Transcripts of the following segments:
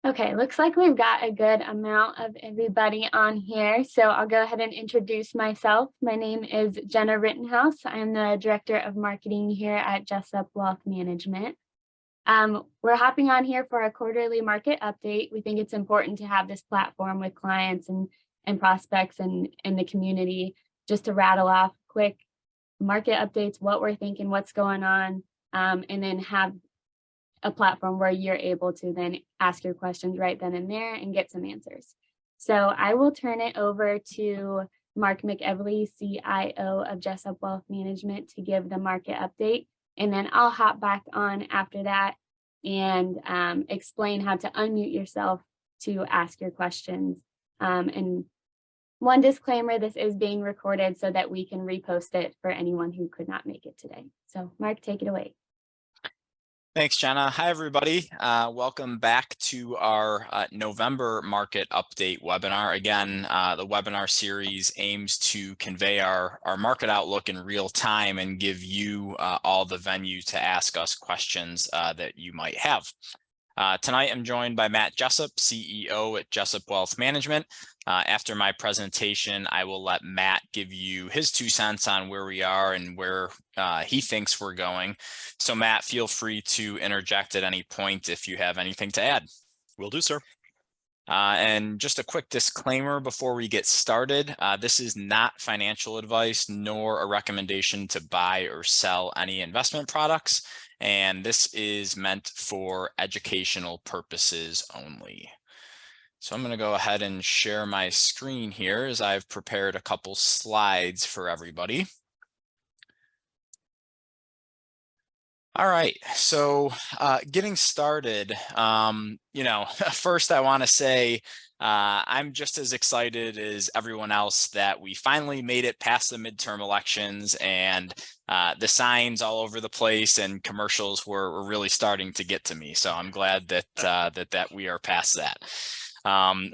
Okay, looks like we've got a good amount of everybody on here. So I'll go ahead and introduce myself. My name is Jenna Rittenhouse. I'm the Director of Marketing here at Jessup Wealth Management. We're hopping on here for a quarterly market update. We think it's important to have this platform with clients and prospects and the community just to rattle off quick market updates, what we're thinking, what's going on, and then have a platform where you're able to then ask your questions right then and there and get some answers. So I will turn it over to Mark McEvily, CIO of Jessup Wealth Management, to give the market update. And then I'll hop back on after that and explain how to unmute yourself to ask your questions. And one disclaimer, this is being recorded so that we can repost it for anyone who could not make it today. So Mark, take it away. Thanks, Jenna. Hi, everybody. Welcome back to our November market update webinar. Again, the webinar series aims to convey our market outlook in real time and give you all the venue to ask us questions that you might have. Tonight, I'm joined by Matt Jessup, CEO at Jessup Wealth Management. After my presentation, I will let Matt give you his 2 cents on where we are and where he thinks we're going. So Matt, feel free to interject at any point if you have anything to add. Will do, sir. And just a quick disclaimer before we get started, this is not financial advice nor a recommendation to buy or sell any investment products, and this is meant for educational purposes only. So I'm going to go ahead and share my screen here as I've prepared a couple slides for everybody. All right, so getting started, first I want to say I'm just as excited as everyone else that we finally made it past the midterm elections, and the signs all over the place and commercials were really starting to get to me. So I'm glad that that we are past that.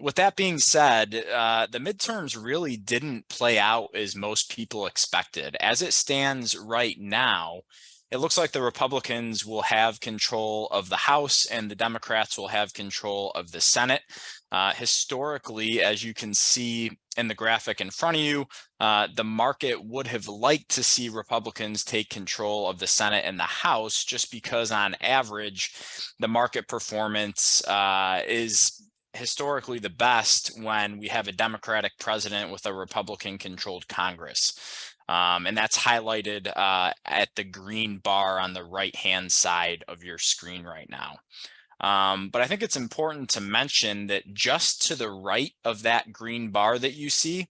With that being said, the midterms really didn't play out as most people expected. As it stands right now, it looks like the Republicans will have control of the House and the Democrats will have control of the Senate. Historically, as you can see in the graphic in front of you, the market would have liked to see Republicans take control of the Senate and the House, just because on average, the market performance is historically the best when we have a Democratic president with a Republican-controlled Congress. And that's highlighted at the green bar on the right-hand side of your screen right now. But I think it's important to mention that just to the right of that green bar that you see,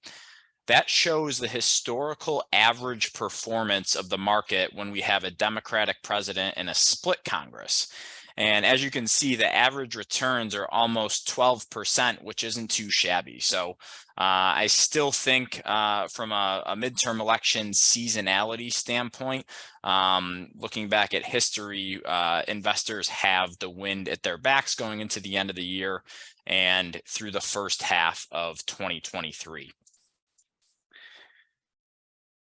that shows the historical average performance of the market when we have a Democratic president and a split Congress. And as you can see, the average returns are almost 12%, which isn't too shabby. So I still think from a midterm election seasonality standpoint, looking back at history, investors have the wind at their backs going into the end of the year and through the first half of 2023.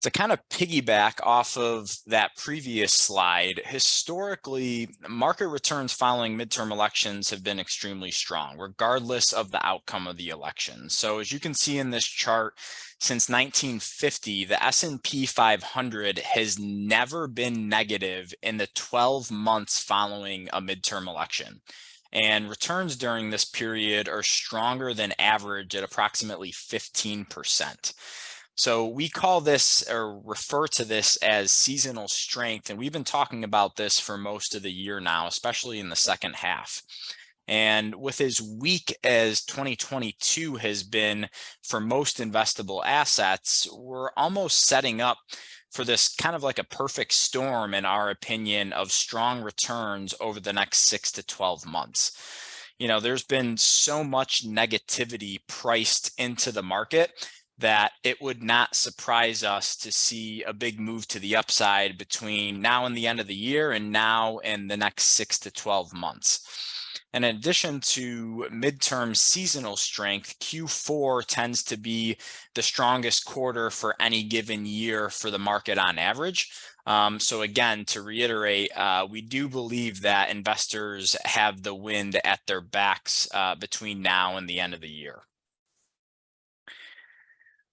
To kind of piggyback off of that previous slide, historically, market returns following midterm elections have been extremely strong, regardless of the outcome of the election. So as you can see in this chart, since 1950, the S&P 500 has never been negative in the 12 months following a midterm election. And returns during this period are stronger than average at approximately 15%. So we call this or refer to this as seasonal strength. And we've been talking about this for most of the year now, especially in the second half. And with as weak as 2022 has been for most investable assets, we're almost setting up for this kind of like a perfect storm, in our opinion, of strong returns over the next 6 to 12 months. You know, there's been so much negativity priced into the market that it would not surprise us to see a big move to the upside between now and the end of the year and now and the next 6 to 12 months. And in addition to midterm seasonal strength, Q4 tends to be the strongest quarter for any given year for the market on average. So again, to reiterate, we do believe that investors have the wind at their backs between now and the end of the year.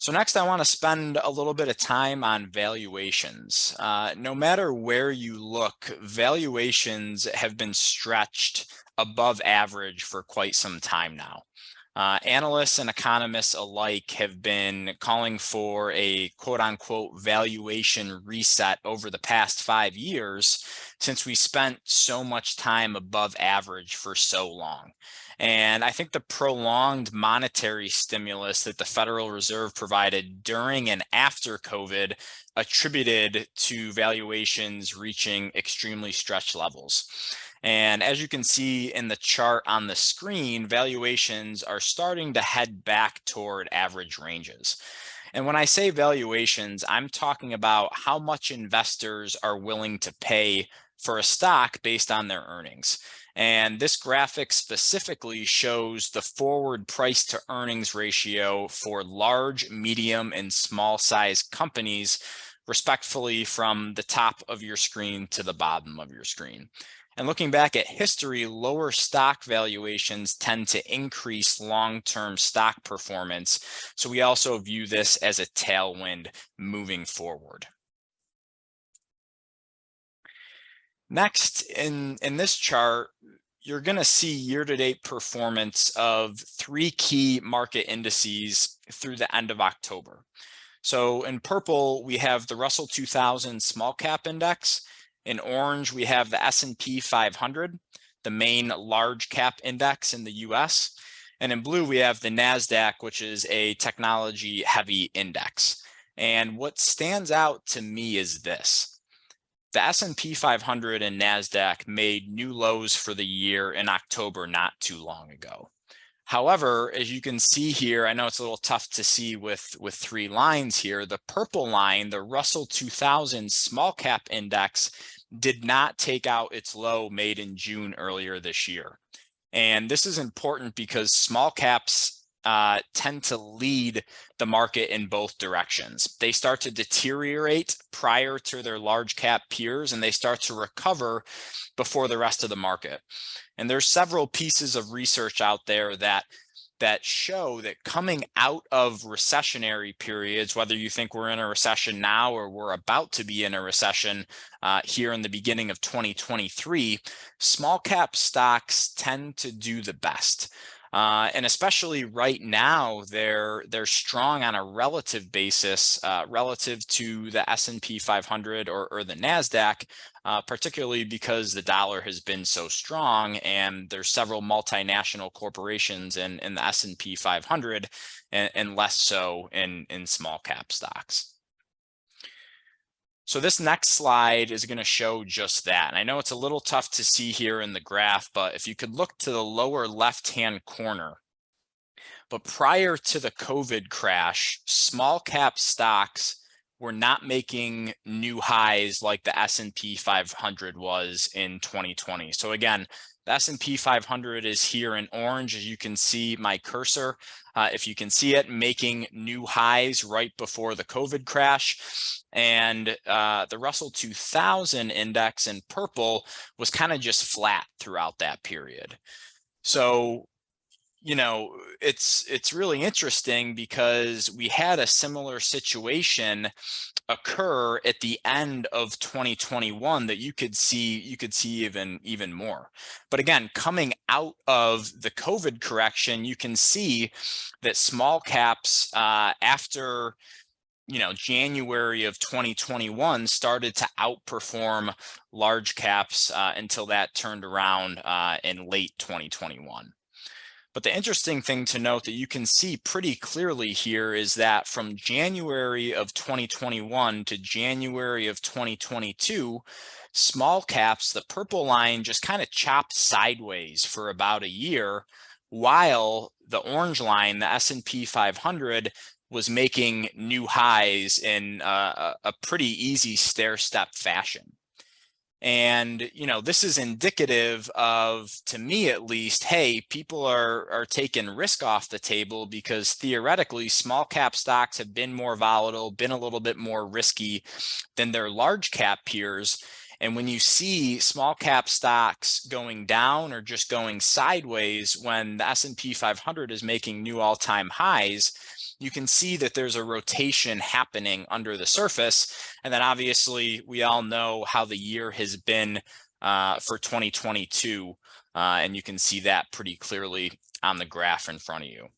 So next, I want to spend a little bit of time on valuations. No matter where you look, valuations have been stretched above average for quite some time now. Analysts and economists alike have been calling for a quote unquote valuation reset over the past 5 years since we spent so much time above average for so long. And I think the prolonged monetary stimulus that the Federal Reserve provided during and after COVID attributed to valuations reaching extremely stretched levels. And as you can see in the chart on the screen, valuations are starting to head back toward average ranges. And when I say valuations, I'm talking about how much investors are willing to pay for a stock based on their earnings. And this graphic specifically shows the forward price to earnings ratio for large, medium, and small size companies, respectively, from the top of your screen to the bottom of your screen. And looking back at history, lower stock valuations tend to increase long-term stock performance. So we also view this as a tailwind moving forward. Next, in this chart, you're going to see year-to-date performance of 3 key market indices through the end of October. So in purple, we have the Russell 2000 Small Cap Index. In orange, we have the S&P 500, the main large cap index in the US. And in blue, we have the NASDAQ, which is a technology-heavy index. And what stands out to me is this. The S&P 500 and NASDAQ made new lows for the year in October not too long ago. However, as you can see here, I know it's a little tough to see with 3 lines here, the purple line, the Russell 2000 Small Cap Index, did not take out its low made in June earlier this year. And this is important because small caps tend to lead the market in both directions. They start to deteriorate prior to their large cap peers, and they start to recover before the rest of the market. And there's several pieces of research out there that show that coming out of recessionary periods, whether you think we're in a recession now or we're about to be in a recession here in the beginning of 2023, small cap stocks tend to do the best. And especially right now, they're strong on a relative basis relative to the S&P 500 or the NASDAQ, particularly because the dollar has been so strong and there's several multinational corporations in the S&P 500 and less so in small cap stocks. So this next slide is going to show just that. And I know it's a little tough to see here in the graph, but if you could look to the lower left-hand corner, but prior to the COVID crash, small cap stocks were not making new highs like the S&P 500 was in 2020. So again, the S&P 500 is here in orange, as you can see my cursor. If you can see it, making new highs right before the COVID crash. And the Russell 2000 index in purple was kind of just flat throughout that period. So, you know, it's really interesting because we had a similar situation occur at the end of 2021 that you could see even more. But again, coming out of the COVID correction, you can see that small caps after January of 2021 started to outperform large caps until that turned around in late 2021. But the interesting thing to note that you can see pretty clearly here is that from January of 2021 to January of 2022, small caps, the purple line, just kind of chopped sideways for about a year, while the orange line, the S&P 500, was making new highs in a pretty easy stair-step fashion. And, this is indicative of, to me at least, hey, people are taking risk off the table because theoretically small cap stocks have been more volatile, been a little bit more risky than their large cap peers. And when you see small cap stocks going down or just going sideways when the S&P 500 is making new all-time highs, you can see that there's a rotation happening under the surface. And then obviously we all know how the year has been for 2022. And you can see that pretty clearly on the graph in front of you.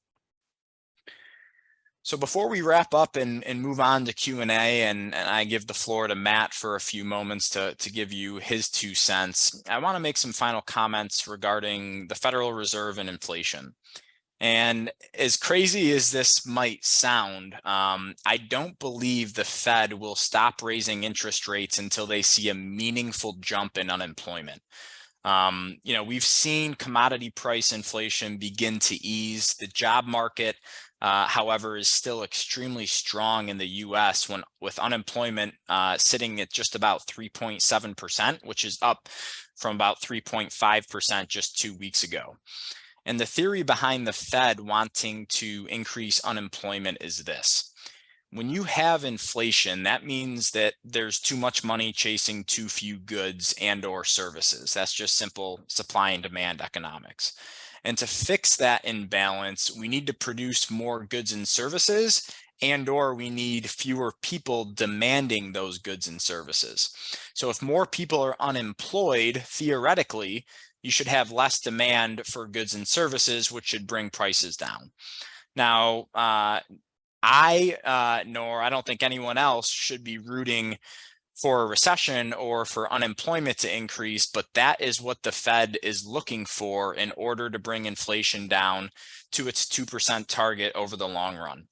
So before we wrap up and move on to Q&A, and I give the floor to Matt for a few moments to give you his 2 cents, I want to make some final comments regarding the Federal Reserve and inflation. And as crazy as this might sound, I don't believe the Fed will stop raising interest rates until they see a meaningful jump in unemployment. We've seen commodity price inflation begin to ease. The job market, however, is still extremely strong in the US with unemployment sitting at just about 3.7%, which is up from about 3.5% just 2 weeks ago. And the theory behind the Fed wanting to increase unemployment is this. When you have inflation, that means that there's too much money chasing too few goods and or services. That's just simple supply and demand economics. And to fix that imbalance, we need to produce more goods and services, and or we need fewer people demanding those goods and services. So if more people are unemployed, theoretically, you should have less demand for goods and services, which should bring prices down. Now, nor I don't think anyone else should be rooting for a recession or for unemployment to increase, but that is what the Fed is looking for in order to bring inflation down to its 2% target over the long run.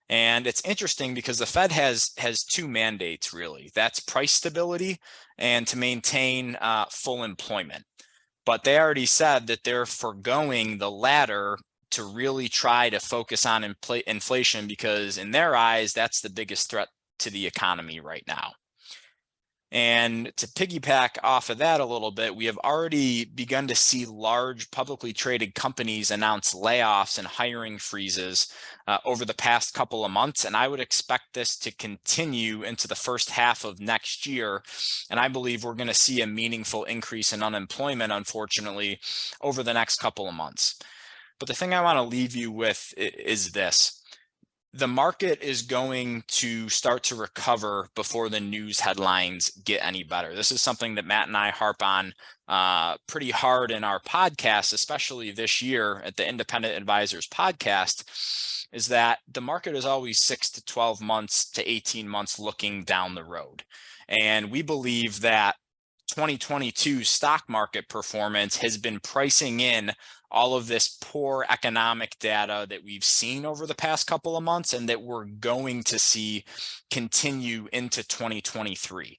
And it's interesting because the Fed has 2 mandates, really. That's price stability and to maintain full employment. But they already said that they're foregoing the latter to really try to focus on inflation because in their eyes, that's the biggest threat to the economy right now. And to piggyback off of that a little bit, we have already begun to see large publicly traded companies announce layoffs and hiring freezes over the past couple of months. And I would expect this to continue into the first half of next year. And I believe we're going to see a meaningful increase in unemployment, unfortunately, over the next couple of months. But the thing I want to leave you with is this. The market is going to start to recover before the news headlines get any better. This is something that Matt and I harp on pretty hard in our podcast, especially this year at the Independent Advisors podcast, is that the market is always 6 to 12 months to 18 months looking down the road. And we believe that 2022 stock market performance has been pricing in all of this poor economic data that we've seen over the past couple of months and that we're going to see continue into 2023.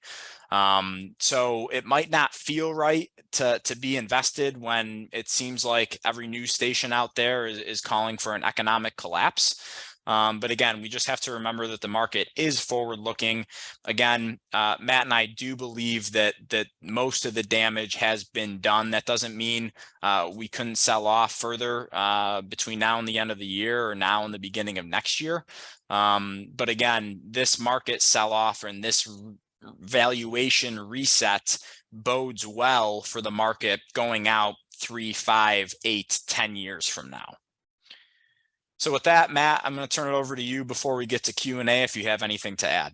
So it might not feel right to be invested when it seems like every news station out there is calling for an economic collapse. But again, we just have to remember that the market is forward-looking. Again, Matt and I do believe that most of the damage has been done. That doesn't mean we couldn't sell off further between now and the end of the year or now and the beginning of next year. But again, this market sell-off and this valuation reset bodes well for the market going out 3, 5, 8, 10 years from now. So with that, Matt, I'm going to turn it over to you before we get to Q&A if you have anything to add.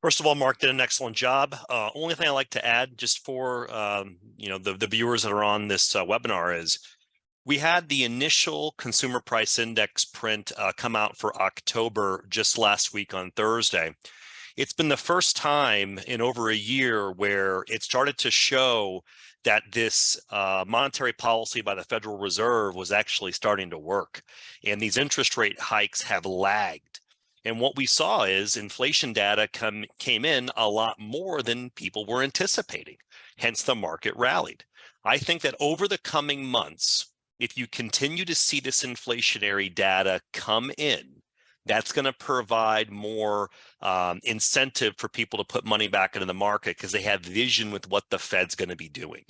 First of all, Mark did an excellent job. Only thing I like to add just for the viewers that are on this webinar is we had the initial consumer price index print come out for October just last week on Thursday. It's been the first time in over a year where it started to show that this monetary policy by the Federal Reserve was actually starting to work. And these interest rate hikes have lagged. And what we saw is inflation data came in a lot more than people were anticipating. Hence, the market rallied. I think that over the coming months, if you continue to see this inflationary data come in, That's going to provide more incentive for people to put money back into the market because they have vision with what the Fed's going to be doing.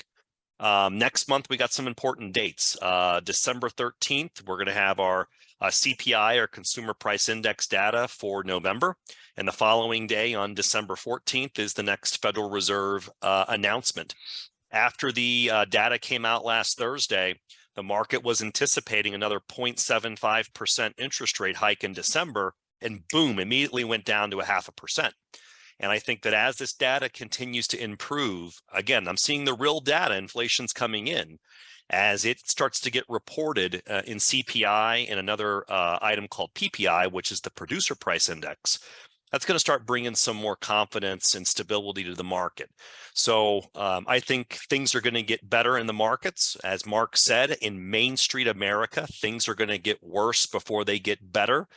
Next month, we got some important dates. December 13th, we're going to have our CPI, or Consumer Price Index data for November. And the following day on December 14th is the next Federal Reserve announcement. After the data came out last Thursday, the market was anticipating another 0.75% interest rate hike in December, and boom, immediately went down to 0.5%. And I think that as this data continues to improve, again, I'm seeing the real data, inflation's coming in. As it starts to get reported in CPI and another item called PPI, which is the Producer Price Index, that's going to start bringing some more confidence and stability to the market. So I think things are going to get better in the markets. As Mark said, in Main Street America, things are going to get worse before they get better.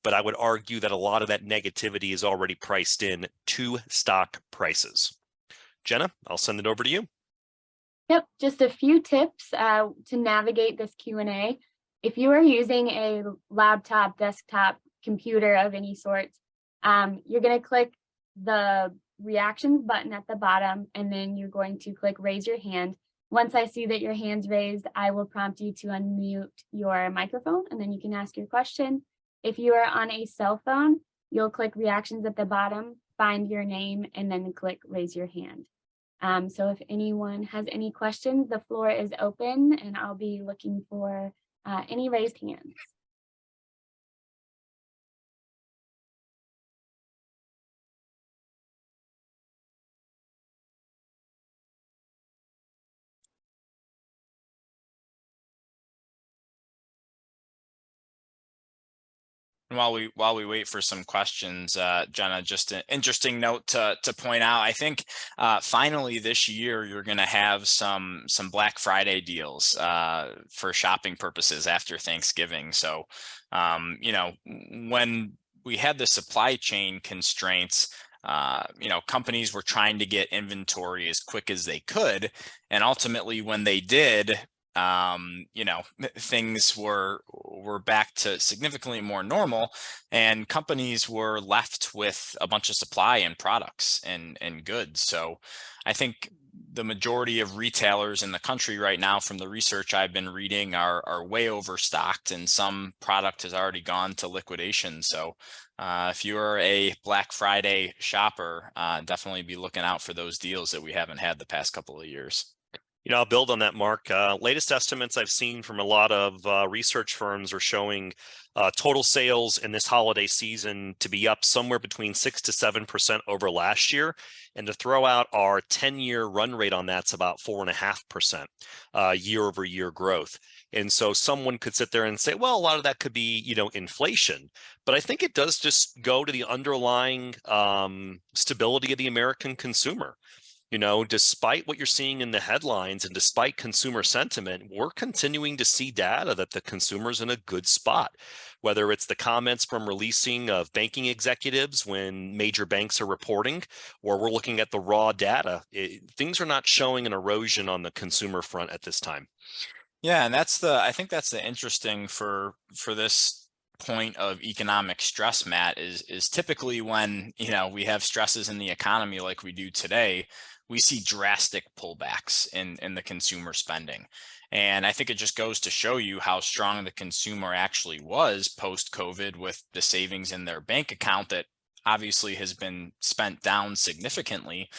But I would argue that a lot of that negativity is already priced in to stock prices. Jenna, I'll send it over to you. Yep, just a few tips to navigate this Q&A. If you are using a laptop, desktop, computer of any sort, you're going to click the reactions button at the bottom, and then you're going to click raise your hand. Once I see that your hand's raised, I will prompt you to unmute your microphone, and then you can ask your question. If you are on a cell phone, you'll click reactions at the bottom, find your name, and then click raise your hand. So if anyone has any questions, the floor is open, and I'll be looking for any raised hands. While we wait for some questions, Jenna, just an interesting note to point out. I think finally this year you're going to have some Black Friday deals for shopping purposes after Thanksgiving. So, when we had the supply chain constraints, companies were trying to get inventory as quick as they could, and ultimately when they did, things were back to significantly more normal, and companies were left with a bunch of supply and products and goods. So I think the majority of retailers in the country right now, from the research I've been reading, are way overstocked, and some product has already gone to liquidation. So if you're a Black Friday shopper, definitely be looking out for those deals that we haven't had the past couple of years. I'll build on that, Mark. Latest estimates I've seen from a lot of research firms are showing total sales in this holiday season to be up somewhere between 6 to 7% over last year. And to throw out our 10-year run rate on that's about 4.5% year-over-year growth. And so someone could sit there and say, well, a lot of that could be, inflation. But I think it does just go to the underlying stability of the American consumer. Despite what you're seeing in the headlines and despite consumer sentiment, we're continuing to see data that the consumer's in a good spot. Whether it's the comments from releasing of banking executives when major banks are reporting, or we're looking at the raw data, things are not showing an erosion on the consumer front at this time. Yeah, and I think that's the interesting for this point of economic stress, Matt, is typically when we have stresses in the economy like we do today, we see drastic pullbacks in the consumer spending. And I think it just goes to show you how strong the consumer actually was post-COVID, with the savings in their bank account that obviously has been spent down significantly.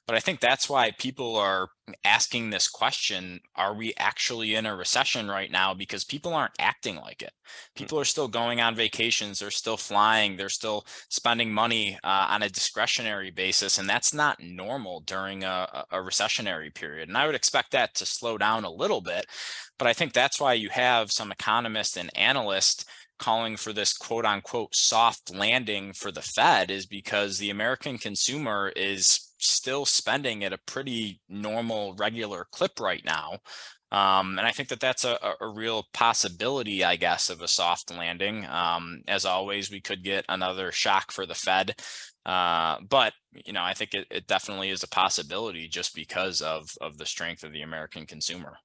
But I think that's why people are asking this question: are we actually in a recession right now? Because people aren't acting like it. People are still going on vacations, they're still flying, they're still spending money on a discretionary basis, and that's not normal during a recessionary period. And I would expect that to slow down a little bit, but I think that's why you have some economists and analysts calling for this quote unquote soft landing for the Fed, is because the American consumer is still spending at a pretty normal, regular clip right now. And I think that that's a real possibility, I guess, of a soft landing. As always, we could get another shock for the Fed. But, I think it definitely is a possibility just because of the strength of the American consumer.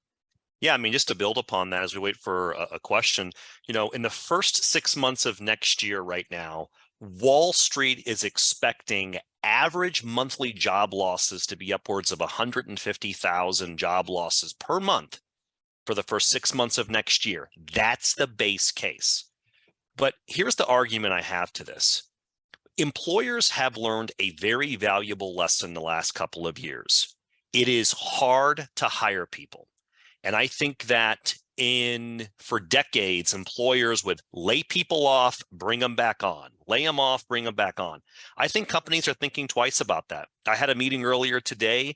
Yeah, I mean, just to build upon that as we wait for a question, in the first 6 months of next year right now, Wall Street is expecting average monthly job losses to be upwards of 150,000 job losses per month for the first 6 months of next year. That's the base case. But here's the argument I have to this. Employers have learned a very valuable lesson the last couple of years. It is hard to hire people. And I think that for decades, employers would lay people off, bring them back on, lay them off, bring them back on. I think companies are thinking twice about that. I had a meeting earlier today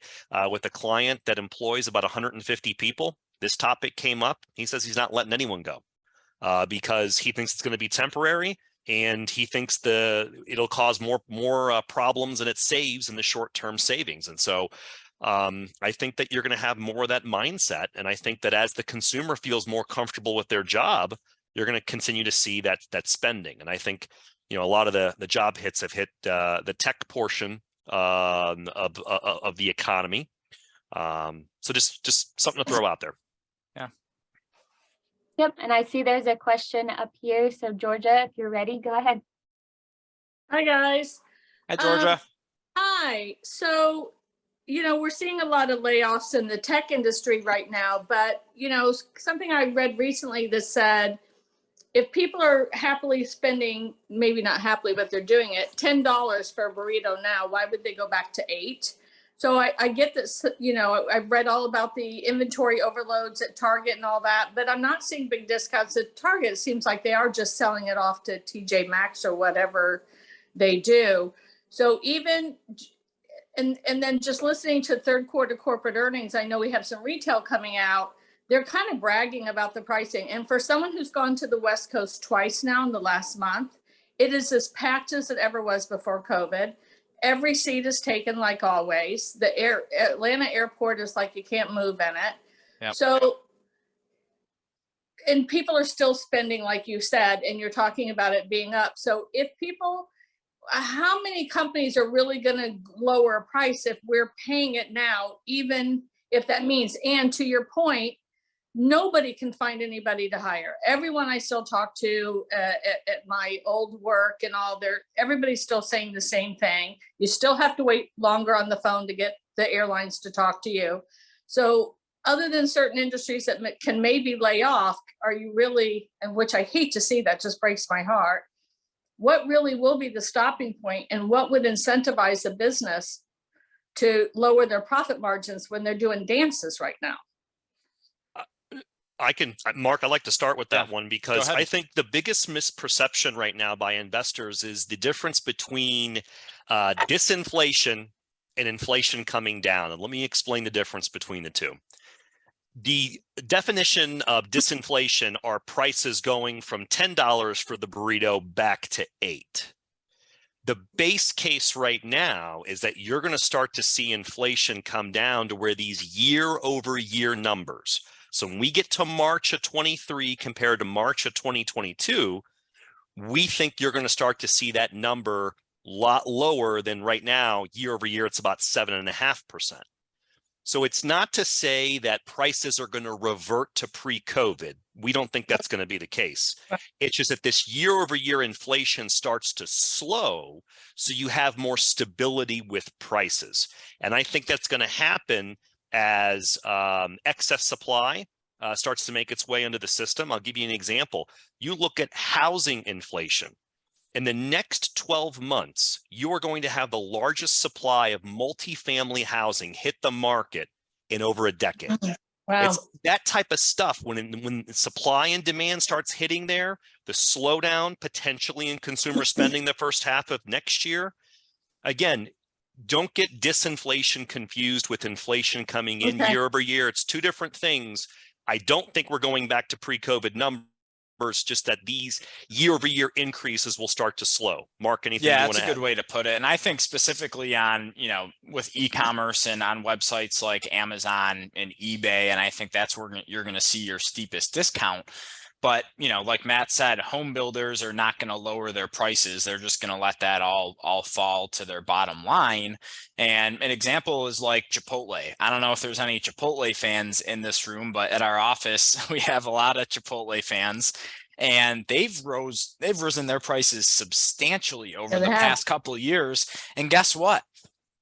with a client that employs about 150 people. This topic came up. He says he's not letting anyone go because he thinks it's going to be temporary. And he thinks it'll cause more problems than it saves in the short-term savings. And so I think that you're going to have more of that mindset. And I think that as the consumer feels more comfortable with their job, you're going to continue to see that spending. And I think, a lot of the job hits have hit the tech portion of the economy. So just something to throw out there. Yeah. Yep. And I see there's a question up here. So Georgia, if you're ready, go ahead. Hi, guys. Hi, Georgia. Hi. So, we're seeing a lot of layoffs in the tech industry right now, but, something I read recently that said, if people are happily spending, maybe not happily, but they're doing it, $10 for a burrito now, why would they go back to $8? So I get this, I've read all about the inventory overloads at Target and all that, but I'm not seeing big discounts at Target. It seems like they are just selling it off to TJ Maxx or whatever they do. So even, and then just listening to third quarter corporate earnings, I know we have some retail coming out. They're kind of bragging about the pricing. And for someone who's gone to the West Coast twice now in the last month, it is as packed as it ever was before COVID. Every seat is taken like always. The Atlanta airport is like you can't move in it. Yep. So, and people are still spending, like you said, and you're talking about it being up. So if people, how many companies are really going to lower a price if we're paying it now, even if that means, and to your point, nobody can find anybody to hire. Everyone I still talk to at my old work and all, everybody's still saying the same thing. You still have to wait longer on the phone to get the airlines to talk to you. So other than certain industries that can maybe lay off, are you really, and which I hate to see, that just breaks my heart, what really will be the stopping point and what would incentivize the business to lower their profit margins when they're doing dances right now? Mark, I'd like to start with that one because Go ahead. I think the biggest misperception right now by investors is the difference between disinflation and inflation coming down. And let me explain the difference between the two. The definition of disinflation are prices going from $10 for the burrito back to $8. The base case right now is that you're going to start to see inflation come down to where these year-over-year numbers. So when we get to March of 23 compared to March of 2022, we think you're going to start to see that number a lot lower than right now. Year over year, it's about 7.5%. So it's not to say that prices are going to revert to pre-COVID. We don't think that's going to be the case. It's just that this year-over-year inflation starts to slow, so you have more stability with prices. And I think that's going to happen as excess supply starts to make its way into the system. I'll give you an example. You look at housing inflation. In the next 12 months, you are going to have the largest supply of multifamily housing hit the market in over a decade. Wow. It's that type of stuff. When supply and demand starts hitting there, the slowdown potentially in consumer spending the first half of next year. Again, don't get disinflation confused with inflation coming in year over year. It's two different things. I don't think we're going back to pre-COVID numbers. Just that these year-over-year increases will start to slow. Mark, anything you want to add? Yeah, that's a good way to put it. And I think specifically on, with e-commerce and on websites like Amazon and eBay, and I think that's where you're going to see your steepest discount. But, like Matt said, home builders are not going to lower their prices. They're just going to let that all fall to their bottom line. And an example is like Chipotle. I don't know if there's any Chipotle fans in this room, but at our office, we have a lot of Chipotle fans. And they've risen their prices substantially over the past couple of years. And guess what?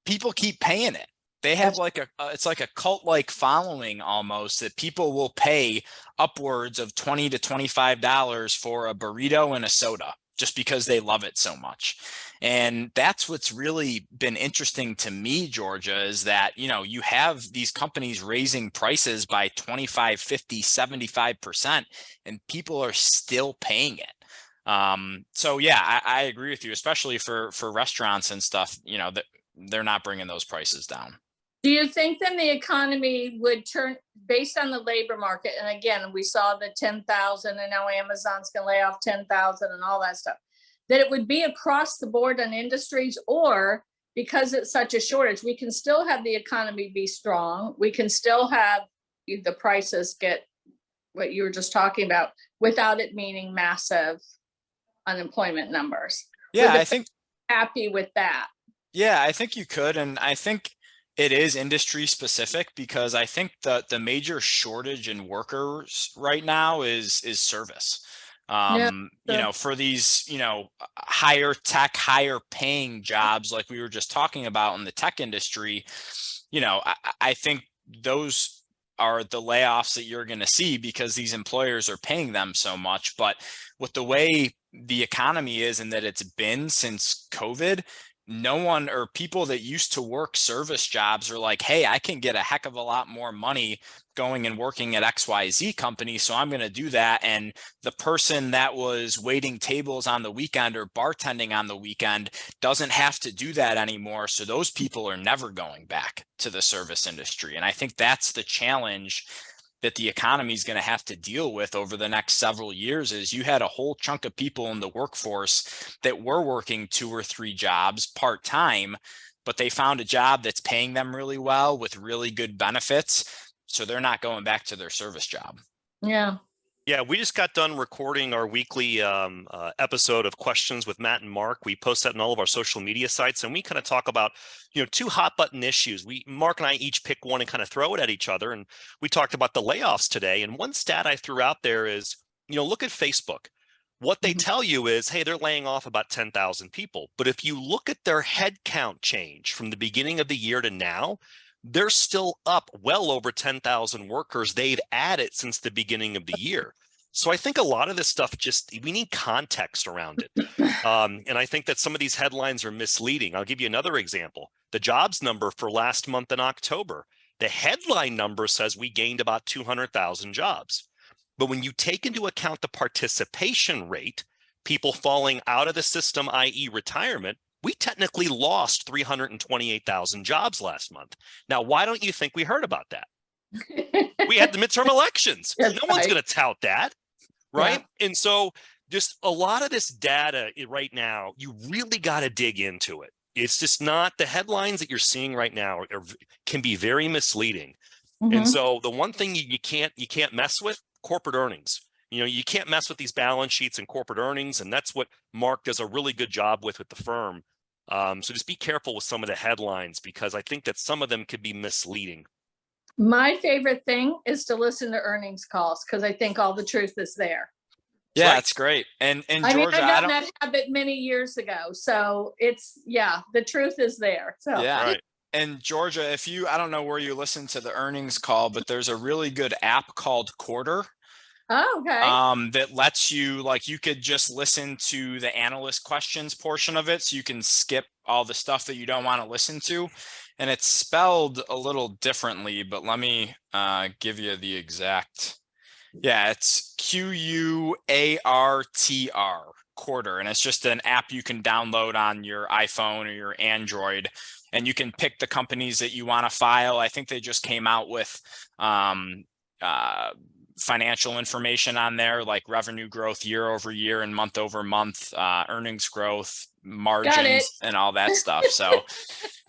People keep paying it. They have like it's like a cult-like following almost, that people will pay upwards of $20 to $25 for a burrito and a soda just because they love it so much. And that's what's really been interesting to me, Georgia, is that, you have these companies raising prices by 25, 50, 75%, and people are still paying it. So yeah, I agree with you, especially for restaurants and stuff, that they're not bringing those prices down. Do you think then the economy would turn based on the labor market? And again, we saw the 10,000 and now Amazon's going to lay off 10,000 and all that stuff, that it would be across the board on industries, or because it's such a shortage, we can still have the economy be strong. We can still have the prices get what you were just talking about without it meaning massive unemployment numbers. Yeah, I think happy with that. Yeah, I think you could. And I think it is industry specific, because I think the major shortage in workers right now is service. For these, higher tech, higher paying jobs like we were just talking about in the tech industry, I think those are the layoffs that you're going to see because these employers are paying them so much. But with the way the economy is and that it's been since COVID, no one, or people that used to work service jobs, are like, hey, I can get a heck of a lot more money going and working at XYZ company, so I'm going to do that. And the person that was waiting tables on the weekend or bartending on the weekend doesn't have to do that anymore. So those people are never going back to the service industry. And I think that's the challenge that the economy is going to have to deal with over the next several years. Is you had a whole chunk of people in the workforce that were working 2 or 3 jobs part-time, but they found a job that's paying them really well with really good benefits. So they're not going back to their service job. Yeah. Yeah, we just got done recording our weekly episode of Questions with Matt and Mark. We post that in all of our social media sites, and we kind of talk about, 2 hot button issues. Mark and I each pick one and kind of throw it at each other. And we talked about the layoffs today. And one stat I threw out there is, look at Facebook. What they tell you is, hey, they're laying off about 10,000 people. But if you look at their head count change from the beginning of the year to now, they're still up well over 10,000 workers they've added since the beginning of the year. So I think a lot of this stuff, we need context around it. And I think that some of these headlines are misleading. I'll give you another example. The jobs number for last month in October, the headline number says we gained about 200,000 jobs. But when you take into account the participation rate, people falling out of the system, i.e. retirement, we technically lost 328,000 jobs last month. Now, why don't you think we heard about that? We had the midterm elections. No one's going to tout that, right? Yeah. And so just a lot of this data right now, you really got to dig into it. It's just not the headlines that you're seeing right now can be very misleading. And so the one thing you can't mess with, corporate earnings. You can't mess with these balance sheets and corporate earnings. And that's what Mark does a really good job with the firm. So just be careful with some of the headlines, because I think that some of them could be misleading. My favorite thing is to listen to earnings calls, because I think all the truth is there. Yeah, that's great. And Georgia, I done that habit many years ago. So it's, the truth is there. So yeah. Right. And Georgia, I don't know where you listen to the earnings call, but there's a really good app called Quarter. Oh, okay. That lets you, you could just listen to the analyst questions portion of it. So you can skip all the stuff that you don't want to listen to. And it's spelled a little differently, but let me give you the exact. Yeah, it's QUARTR, Quarter. And it's just an app you can download on your iPhone or your Android. And you can pick the companies that you want to file. I think they just came out with financial information on there, like revenue growth year over year and month over month, earnings growth, margins, and all that stuff. So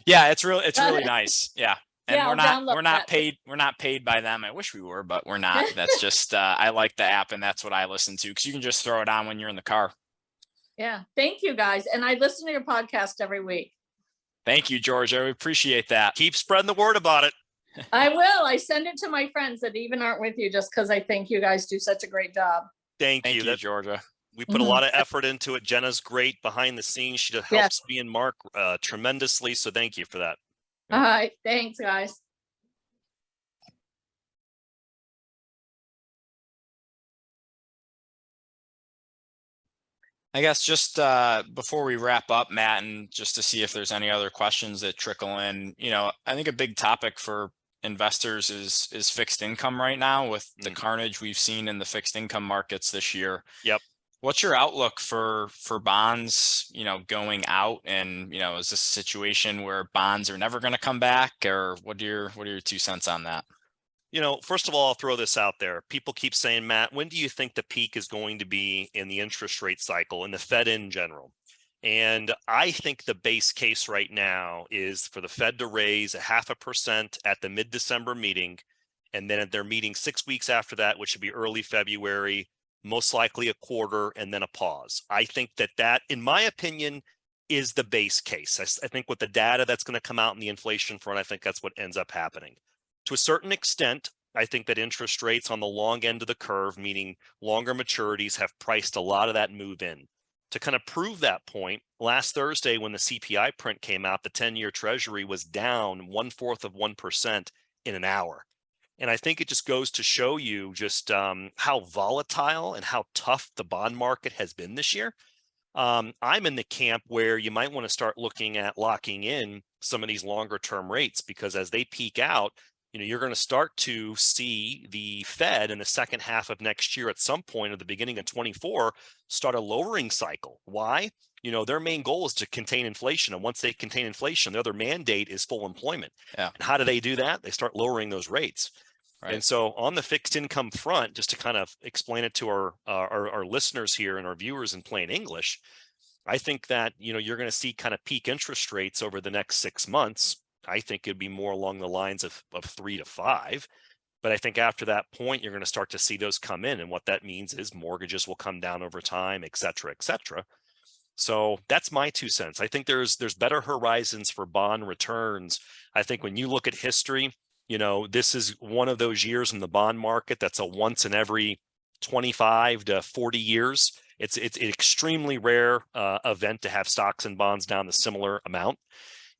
yeah, it's really nice. Yeah. And Yeah, I'll download we're not that. paid. We're not paid by them. I wish we were, but we're not. That's just, I like the app and that's what I listen to because you can just throw it on when you're in the car. Yeah. Thank you guys. And I listen to your podcast every week. Thank you, Georgia. We appreciate that. Keep spreading the word about it. I will. I send it to my friends that even aren't with you just because I think you guys do such a great job. Thank you. Georgia. We put a lot of effort into it. Jenna's great behind the scenes. She helps Yes. me and Mark tremendously. So thank you for that. All right. Thanks, guys. I guess just before we wrap up, Matt, and just to see if there's any other questions that trickle in, I think a big topic for investors is fixed income right now with the carnage we've seen in the fixed income markets this year. Yep. What's your outlook for bonds, going out, and, is this a situation where bonds are never going to come back, or what are your 2 cents on that? First of all, I'll throw this out there. People keep saying, Matt, when do you think the peak is going to be in the interest rate cycle and the Fed in general? And I think the base case right now is for the Fed to raise 0.5% at the mid-December meeting. And then at their meeting 6 weeks after that, which should be early February, most likely a quarter, and then a pause. I think that, in my opinion, is the base case. I think with the data that's going to come out in the inflation front, I think that's what ends up happening. To a certain extent, I think that interest rates on the long end of the curve, meaning longer maturities, have priced a lot of that move in. To kind of prove that point, last Thursday when the CPI print came out, the 10-year Treasury was down 1/4% in an hour. And I think it just goes to show you just how volatile and how tough the bond market has been this year. I'm in the camp where you might want to start looking at locking in some of these longer term rates, because as they peak out, you're going to start to see the Fed in the second half of next year at some point at the beginning of 24 start a lowering cycle. Why? Their main goal is to contain inflation. And once they contain inflation, their other mandate is full employment. Yeah. And how do they do that? They start lowering those rates. Right. And so on the fixed income front, just to kind of explain it to our listeners here and our viewers in plain English, I think that, you're going to see kind of peak interest rates over the next 6 months. I think it'd be more along the lines of 3 to 5. But I think after that point, you're going to start to see those come in. And what that means is mortgages will come down over time, et cetera, et cetera. So that's my 2 cents. I think there's better horizons for bond returns. I think when you look at history, this is one of those years in the bond market that's a once in every 25 to 40 years. It's an extremely rare event to have stocks and bonds down a similar amount.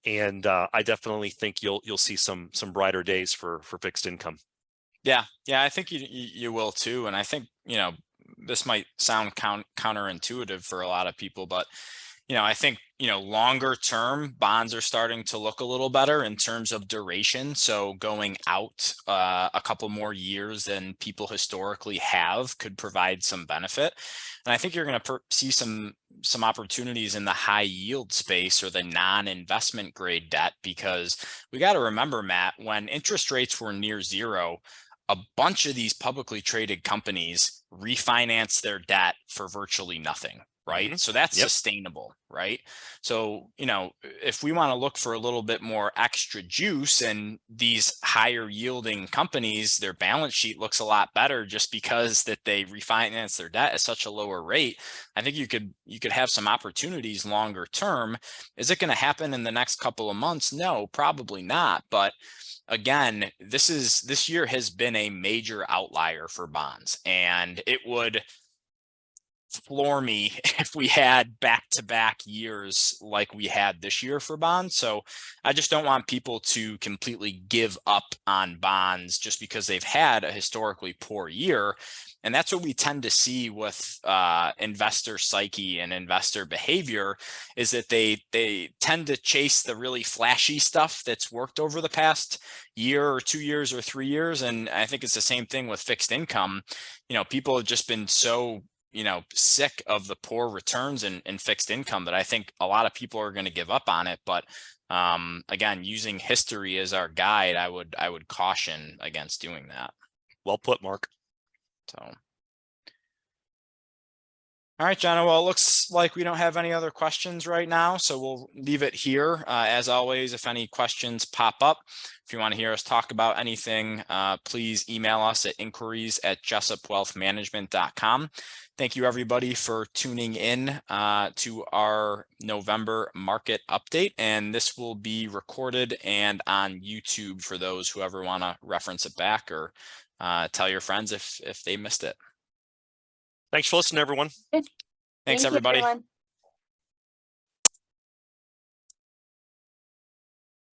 And I definitely think you'll see some brighter days for fixed income. Yeah, I think you will too. And I think, this might sound counterintuitive for a lot of people, but, I think, longer term bonds are starting to look a little better in terms of duration. So going out a couple more years than people historically have could provide some benefit. And I think you're going to see some opportunities in the high yield space or the non-investment grade debt, because we got to remember, Matt, when interest rates were near zero, a bunch of these publicly traded companies refinance their debt for virtually nothing. Right. Mm-hmm. So that's Yep. sustainable. Right. So, if we want to look for a little bit more extra juice, and these higher yielding companies, their balance sheet looks a lot better just because that they refinance their debt at such a lower rate, I think you could have some opportunities longer term. Is it going to happen in the next couple of months? No, probably not. But again, this year has been a major outlier for bonds, and it would floor me if we had back-to-back years like we had this year for bonds. So I just don't want people to completely give up on bonds just because they've had a historically poor year. And that's what we tend to see with investor psyche and investor behavior, is that they tend to chase the really flashy stuff that's worked over the past year or 2 years or 3 years. And I think it's the same thing with fixed income. People have just been so sick of the poor returns in fixed income that I think a lot of people are going to give up on it. But again, using history as our guide, I would caution against doing that. Well put, Mark. So All right, Jenna. Well, it looks like we don't have any other questions right now, so we'll leave it here. As always, if any questions pop up, if you want to hear us talk about anything, please email us at inquiries@jessupwealthmanagement.com. Thank you, everybody, for tuning in to our November market update. And this will be recorded and on YouTube for those who ever want to reference it back or tell your friends if they missed it. Thanks for listening, everyone. Thanks, Thank you, everybody. everyone.